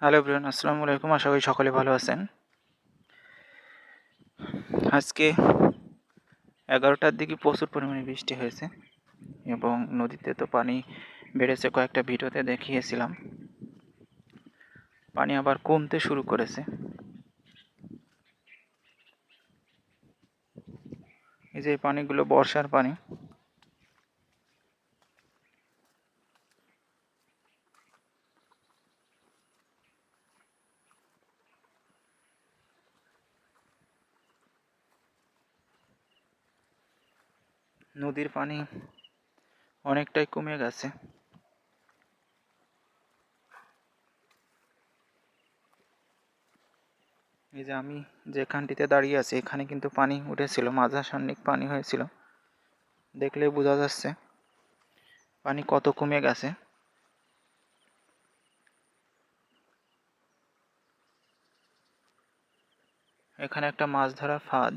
Hello everyone, আসসালামু আলাইকুম। আশা করি সকলে ভালো আছেন। আজকে 11টার দিকে প্রচুর পরিমাণে বৃষ্টি হয়েছে এবং নদীতে তো পানি বেড়েছে। কয়েকটা ভিডিওতে দেখিয়েছিলাম। পানি আবার কমতে শুরু করেছে। এই যে পানিগুলো বর্ষার পানি। নদীর পানি অনেকটাই কমে গেছে। এই যে আমি যেখানটিতে দাঁড়িয়ে আছি এখানে কিন্তু পানি উঠেছিল, মাঝাসান্নিক পানি হয়েছিল। দেখলেই বোঝা যাচ্ছে পানি কত কমে গেছে। এখানে একটা মাছ ধরার ফাঁদ।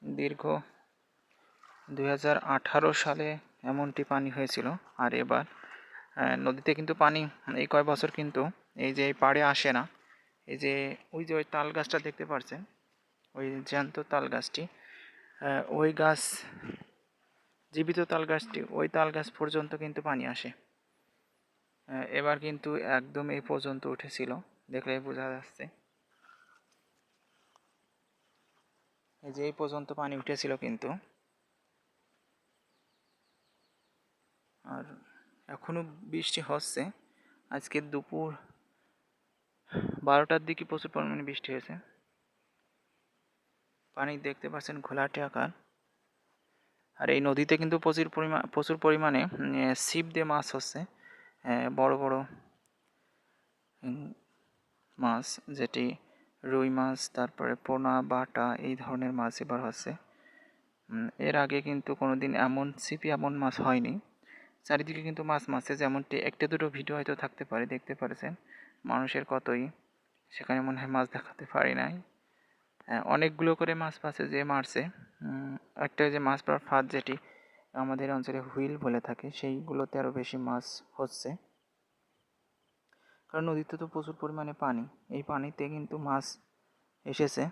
দীর্ঘ 2018 সালে এমনটি পানি হয়েছিল। আর এবার নদীতে কিন্তু পানি এই কয় বছর কিন্তু এই যে এই পাড়ে আসে না। এই যে ওই তাল গাছটা দেখতে পাচ্ছেন, ওই জ্যান্ত তাল গাছটি, ওই গাছ, জীবিত তাল গাছটি, ওই তাল গাছ পর্যন্ত কিন্তু পানি আসে। এবার কিন্তু একদম এই পর্যন্ত উঠেছিল, দেখলেই বোঝা যাচ্ছে। এই যে এই পর্যন্ত পানি উঠেছিল কিন্তু, আর এখনো বৃষ্টি হচ্ছে। আজকে দুপুর 12টার দিকে প্রচুর পরিমাণে বৃষ্টি হয়েছে। পানি দেখতে পাচ্ছেন ঘোলাটে আকার। আর এই নদীতে কিন্তু প্রচুর পরিমাণে ছিপ দিয়ে মাছ হচ্ছে, বড় বড় মাছ, যেটি রুই মাছ, তারপরে পোনা, বাটা, এই ধরনের মাছ এবার হচ্ছে। এর আগে কিন্তু কোনোদিন এমন ছিপে এমন মাছ হয়নি। চারিদিকে কিন্তু মাছ মাছে, যেমনটি একটা দুটো ভিডিও হয়তো থাকতে পারে, দেখতে পারেছেন। মানুষের কতই, সেখানে মনে হয় মাছ দেখাতে পারি নাই। অনেকগুলো করে মাছ পাচ্ছে যে মারছে। একটা যে মাছ পাওয়ার ফাঁদ, যেটি আমাদের অঞ্চলে হুইল বলে থাকে, সেইগুলোতে আরও বেশি মাছ হচ্ছে। কারণ নদীতে তো প্রচুর পরিমাণে পানি, এই পানিতে কিন্তু মাছ এসেছে।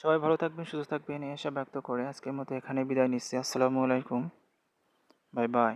সবাই ভালো থাকবেন, সুস্থ থাকবেন, এই আশা ব্যক্ত করে আজকের মতো এখানে বিদায় নিচ্ছি। আসসালামু আলাইকুম, বাই বাই।